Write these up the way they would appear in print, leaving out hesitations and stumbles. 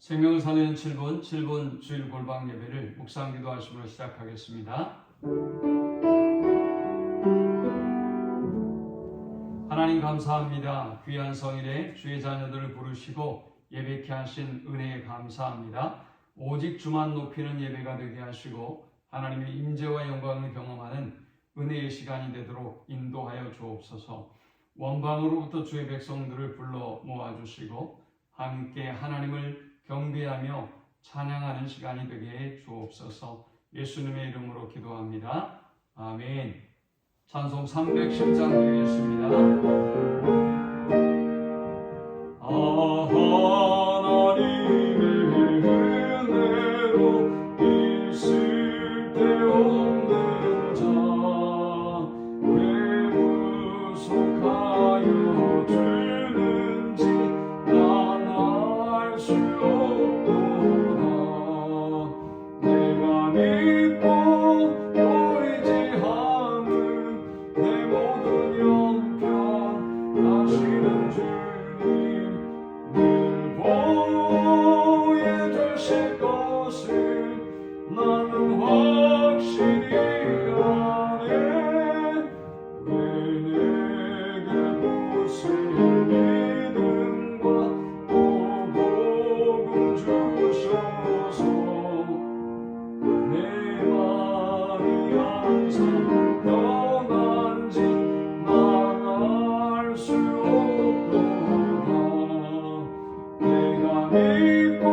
생명을 살리는 7분 주일 골방 예배를 묵상 기도하심으로 시작하겠습니다. 하나님 감사합니다. 귀한 성일에 주의 자녀들을 부르시고 예배케 하신 은혜에 감사합니다. 오직 주만 높이는 예배가 되게 하시고 하나님의 임재와 영광을 경험하는 은혜의 시간이 되도록 인도하여 주옵소서. 원방으로부터 주의 백성들을 불러 모아주시고 함께 하나님을 경배하며 찬양하는 시간이 되게 해 주옵소서. 예수님의 이름으로 기도합니다. 아멘. 찬송 310장 드리겠습니다. 하나님의 은혜로 있을 데 없는 자 왜 구속하여 주는지 난 알 수 없도다. 내가 믿고 또 의지함은 내 모든 형편 하시는 주님 늘 보여주실 것을 나는 확실히 아네. 왜 내게 무슨 믿음과 또 복음 주셔서 내 마음이 항상 편한지 난 알 수 없도다. 내가 믿고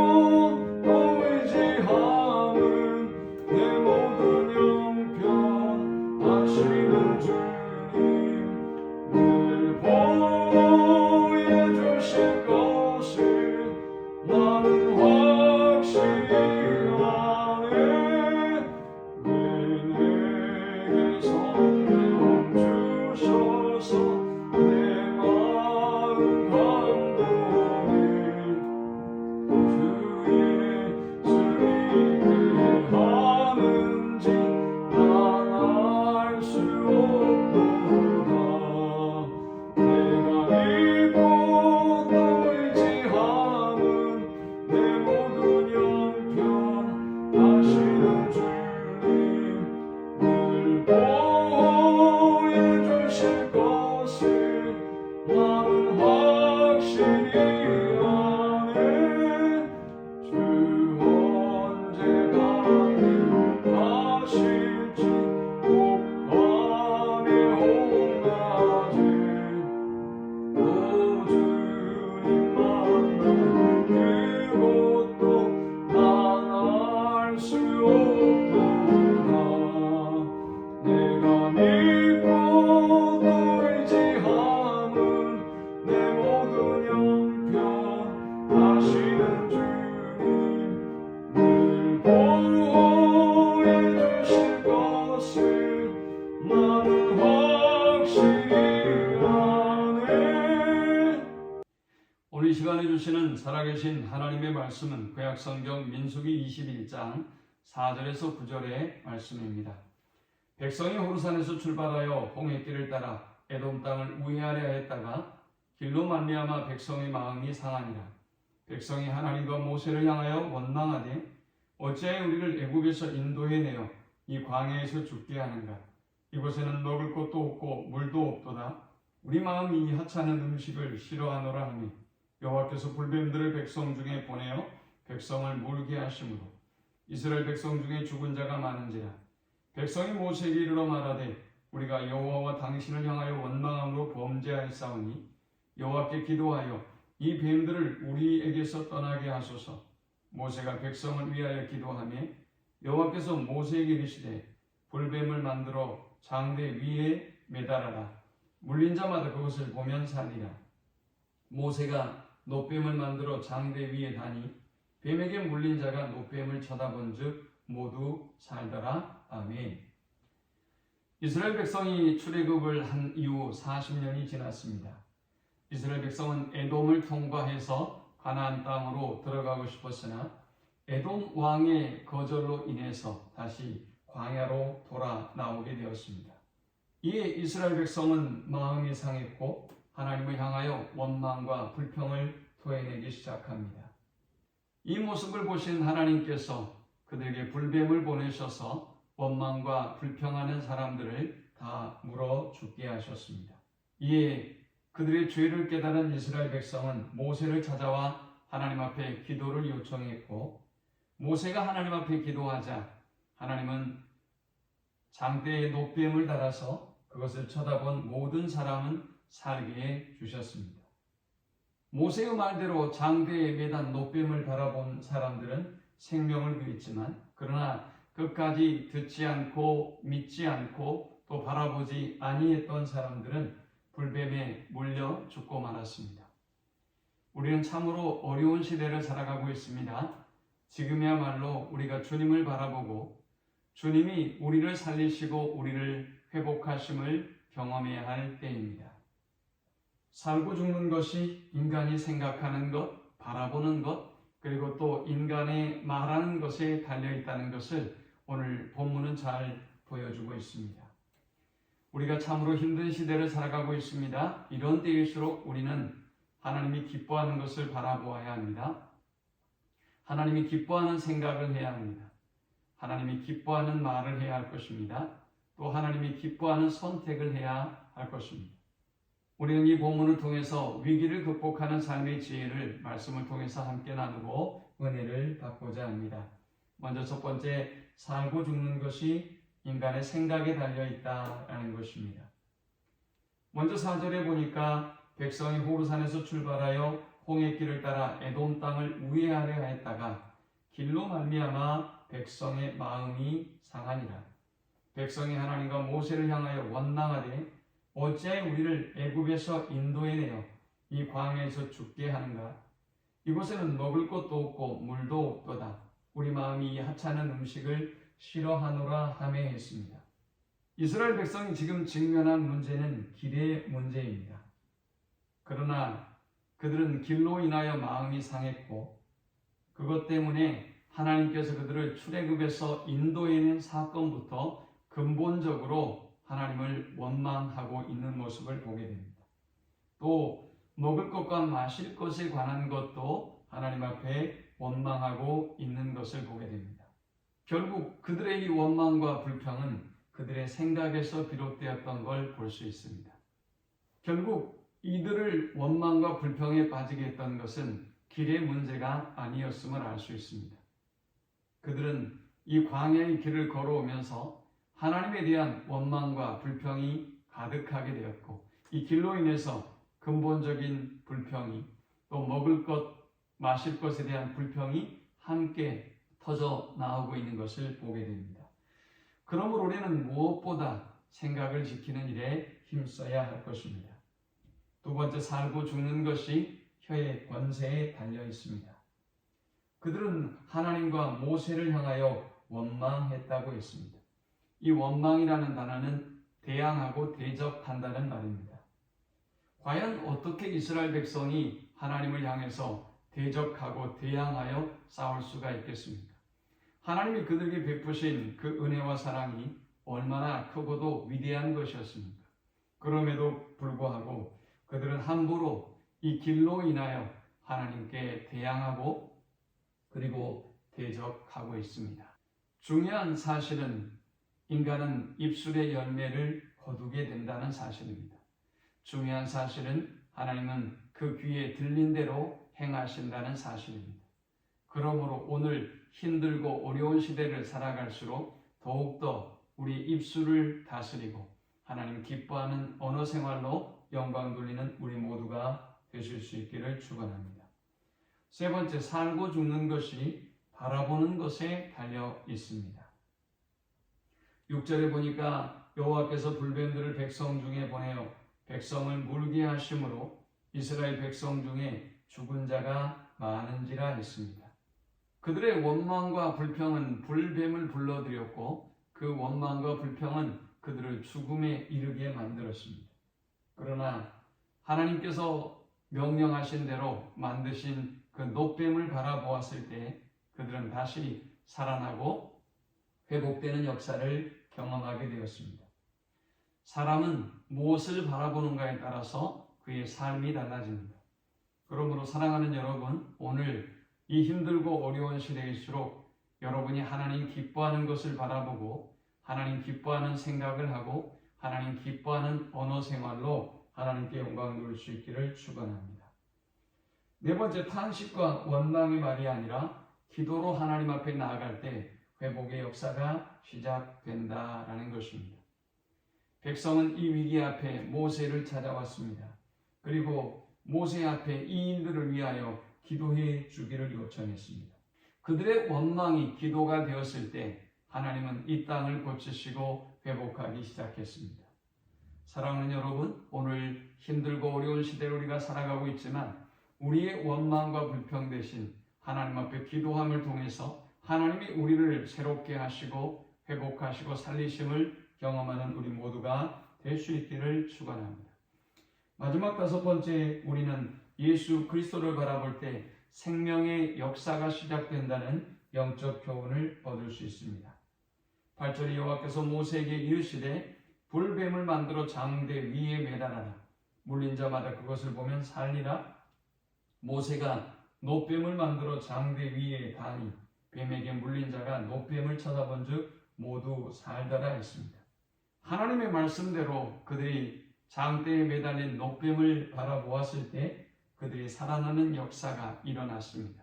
또 의지함은 내 모든 형편 하시는 주님 늘 보여주실 것을 나는 확실히 아네. 왜 내게 성령 주셔서 내 마음 감동해. 주 예수 믿게 하는지 난 알 수 없도다. 내가 믿고 또 의지함은 내 모든 형편 하시는 주님 늘 보여주실 것을 나는 확실히 아네. 주 언제 강림하실지 옥함의 홍낮에 또 주님 만날 그곳도 난 알 수 없도다. 내가 믿고 또 의지함은 내 모든 형편 하시는 주님 늘 보여주실 것을 나는 확실히 아네. 오늘 이 시간에 주시는 살아계신 하나님의 말씀은 구약성경 민수기 21장 4절에서 9절의 말씀입니다. 백성이 호르산에서 출발하여 홍해길을 따라 에돔 땅을 우회하려 했다가 길로 말미암아 백성의 마음이 상하니라. 백성이 하나님과 모세를 향하여 원망하되 어찌하여 우리를 애굽에서 인도해내어 이 광야에서 죽게 하는가. 이곳에는 먹을 것도 없고 물도 없도다. 우리 마음이 이 하찮은 음식을 싫어하노라 하니 여호와께서 불뱀들을 백성 중에 보내어 백성을 물게 하시므로 이스라엘 백성 중에 죽은 자가 많은지라. 백성이 모세에게 이르러 말하되 우리가 여호와와 당신을 향하여 원망함으로 범죄하였사오니 여호와께 기도하여 이 뱀들을 우리에게서 떠나게 하소서. 모세가 백성을 위하여 기도하며 여호와께서 모세에게 이르시되 불뱀을 만들어 장대 위에 매달아라. 물린 자마다 그것을 보면 살리라. 모세가 놋뱀을 만들어 장대 위에 다니 뱀에게 물린 자가 놋뱀을 쳐다본즉 모두 살더라. 아멘. 이스라엘 백성이 출애굽을 한 이후 40년이 지났습니다. 이스라엘 백성은 에돔을 통과해서 가나안 땅으로 들어가고 싶었으나 에돔 왕의 거절로 인해서 다시 광야로 돌아 나오게 되었습니다. 이에 이스라엘 백성은 마음이 상했고 하나님을 향하여 원망과 불평을 토해내기 시작합니다. 이 모습을 보신 하나님께서 그들에게 불뱀을 보내셔서 원망과 불평하는 사람들을 다 물어 죽게 하셨습니다. 이에 그들의 죄를 깨달은 이스라엘 백성은 모세를 찾아와 하나님 앞에 기도를 요청했고, 모세가 하나님 앞에 기도하자 하나님은 장대에 노뱀을 달아서 그것을 쳐다본 모든 사람은 살게 해 주셨습니다. 모세의 말대로 장대에 매단 노뱀을 바라본 사람들은 생명을 구했지만, 그러나 끝까지 듣지 않고 믿지 않고 또 바라보지 아니했던 사람들은 불뱀에 물려 죽고 말았습니다. 우리는 참으로 어려운 시대를 살아가고 있습니다. 지금이야말로 우리가 주님을 바라보고 주님이 우리를 살리시고 우리를 회복하심을 경험해야 할 때입니다. 살고 죽는 것이 인간이 생각하는 것, 바라보는 것, 그리고 또 인간의 말하는 것에 달려있다는 것을 오늘 본문은 잘 보여주고 있습니다. 우리가 참으로 힘든 시대를 살아가고 있습니다. 이런 때일수록 우리는 하나님이 기뻐하는 것을 바라보아야 합니다. 하나님이 기뻐하는 생각을 해야 합니다. 하나님이 기뻐하는 말을 해야 할 것입니다. 또 하나님이 기뻐하는 선택을 해야 할 것입니다. 우리는 이 본문을 통해서 위기를 극복하는 삶의 지혜를 말씀을 통해서 함께 나누고 은혜를 받고자 합니다. 먼저 첫 번째, 살고 죽는 것이 인간의 생각에 달려있다라는 것입니다. 먼저 4절에 보니까 백성이 호르산에서 출발하여 홍해길을 따라 에돔 땅을 우회하려 했다가 길로 말미암아 백성의 마음이 상하니라. 백성이 하나님과 모세를 향하여 원망하되 어찌하여 우리를 애굽에서 인도해내어 이 광야에서 죽게 하는가? 이곳에는 먹을 것도 없고 물도 없도다. 우리 마음이 이 하찮은 음식을 싫어하노라 하며 했습니다. 이스라엘 백성이 지금 직면한 문제는 길의 문제입니다. 그러나 그들은 길로 인하여 마음이 상했고, 그것 때문에 하나님께서 그들을 출애굽에서 인도해낸 사건부터 근본적으로 하나님을 원망하고 있는 모습을 보게 됩니다. 또 먹을 것과 마실 것에 관한 것도 하나님 앞에 원망하고 있는 것을 보게 됩니다. 결국 그들의 이 원망과 불평은 그들의 생각에서 비롯되었던 걸 볼 수 있습니다. 결국 이들을 원망과 불평에 빠지게 했던 것은 길의 문제가 아니었음을 알 수 있습니다. 그들은 이 광야의 길을 걸어오면서 하나님에 대한 원망과 불평이 가득하게 되었고, 이 길로 인해서 근본적인 불평이, 또 먹을 것, 마실 것에 대한 불평이 함께 터져 나오고 있는 것을 보게 됩니다. 그러므로 우리는 무엇보다 생각을 지키는 일에 힘써야 할 것입니다. 두 번째, 살고 죽는 것이 혀의 권세에 달려 있습니다. 그들은 하나님과 모세를 향하여 원망했다고 했습니다. 이 원망이라는 단어는 대항하고 대적한다는 말입니다. 과연 어떻게 이스라엘 백성이 하나님을 향해서 대적하고 대항하여 싸울 수가 있겠습니까? 하나님이 그들에게 베푸신 그 은혜와 사랑이 얼마나 크고도 위대한 것이었습니까? 그럼에도 불구하고 그들은 함부로 이 길로 인하여 하나님께 대항하고 그리고 대적하고 있습니다. 중요한 사실은 인간은 입술의 열매를 거두게 된다는 사실입니다. 중요한 사실은 하나님은 그 귀에 들린 대로 행하신다는 사실입니다. 그러므로 오늘 힘들고 어려운 시대를 살아갈수록 더욱더 우리 입술을 다스리고 하나님 기뻐하는 언어 생활로 영광 돌리는 우리 모두가 되실 수 있기를 축원합니다. 세 번째, 살고 죽는 것이 바라보는 것에 달려 있습니다. 6절에 보니까 여호와께서 불뱀들을 백성 중에 보내어 백성을 물게 하심으로 이스라엘 백성 중에 죽은 자가 많은지라 했습니다. 그들의 원망과 불평은 불뱀을 불러들였고 그 원망과 불평은 그들을 죽음에 이르게 만들었습니다. 그러나 하나님께서 명령하신 대로 만드신 그 노뱀을 바라보았을 때 그들은 다시 살아나고 회복되는 역사를 경험하게 되었습니다. 사람은 무엇을 바라보는가에 따라서 그의 삶이 달라집니다. 그러므로 사랑하는 여러분, 오늘 이 힘들고 어려운 시대일수록 여러분이 하나님 기뻐하는 것을 바라보고 하나님 기뻐하는 생각을 하고 하나님 기뻐하는 언어 생활로 하나님께 영광 돌릴 수 있기를 축원합니다. 네 번째, 탄식과 원망의 말이 아니라 기도로 하나님 앞에 나아갈 때 회복의 역사가 시작된다라는 것입니다. 백성은 이 위기 앞에 모세를 찾아왔습니다. 그리고 모세 앞에 이인들을 위하여 기도해 주기를 요청했습니다. 그들의 원망이 기도가 되었을 때 하나님은 이 땅을 고치시고 회복하기 시작했습니다. 사랑하는 여러분, 오늘 힘들고 어려운 시대를 우리가 살아가고 있지만 우리의 원망과 불평 대신 하나님 앞에 기도함을 통해서 하나님이 우리를 새롭게 하시고 회복하시고 살리심을 경험하는 우리 모두가 될 수 있기를 축원합니다. 마지막 다섯 번째, 우리는 예수 그리스도를 바라볼 때 생명의 역사가 시작된다는 영적 교훈을 얻을 수 있습니다. 8절에 여호와께서 모세에게 이르시되 불뱀을 만들어 장대 위에 매달아라. 물린 자마다 그것을 보면 살리라. 모세가 놋뱀을 만들어 장대 위에 다니 뱀에게 물린 자가 놋뱀을 쳐다본 즉 모두 살더라 했습니다. 하나님의 말씀대로 그들이 장대에 매달린 놋뱀을 바라보았을 때 그들이 살아나는 역사가 일어났습니다.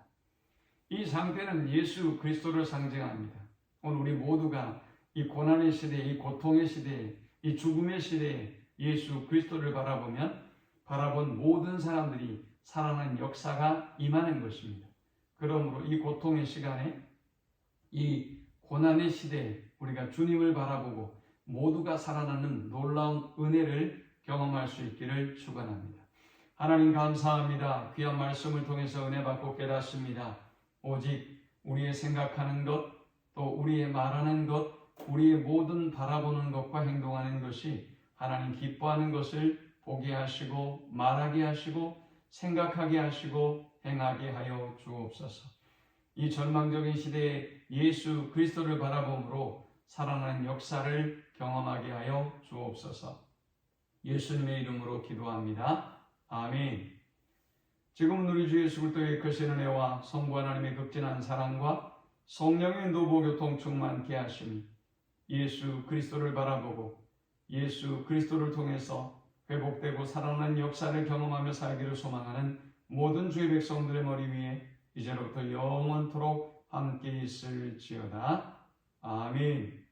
이 장대는 예수 그리스도를 상징합니다. 오늘 우리 모두가 이 고난의 시대에, 이 고통의 시대에, 이 죽음의 시대에 예수 그리스도를 바라본 모든 사람들이 살아나는 역사가 임하는 것입니다. 그러므로 이 고통의 시간에, 이 고난의 시대에 우리가 주님을 바라보고 모두가 살아나는 놀라운 은혜를 경험할 수 있기를 축원합니다. 하나님 감사합니다. 귀한 말씀을 통해서 은혜 받고 깨닫습니다. 오직 우리의 생각하는 것, 또 우리의 말하는 것, 우리의 모든 바라보는 것과 행동하는 것이 하나님 기뻐하는 것을 보게 하시고 말하게 하시고 생각하게 하시고 행하게 하여 주옵소서. 이 절망적인 시대에 예수 그리스도를 바라봄으로 살아나는 역사를 경험하게 하여 주옵소서. 예수님의 이름으로 기도합니다. 아멘. 지금은 우리 주 예수 그리스도의 크신 은혜와 성부 하나님의 극진한 사랑과 성령의 노보교통 충만케 하심이 예수 그리스도를 바라보고 예수 그리스도를 통해서 회복되고 살아나는 역사를 경험하며 살기를 소망하는 모든 주의 백성들의 머리 위에 이제로부터 영원토록 함께 있을지어다. 아멘.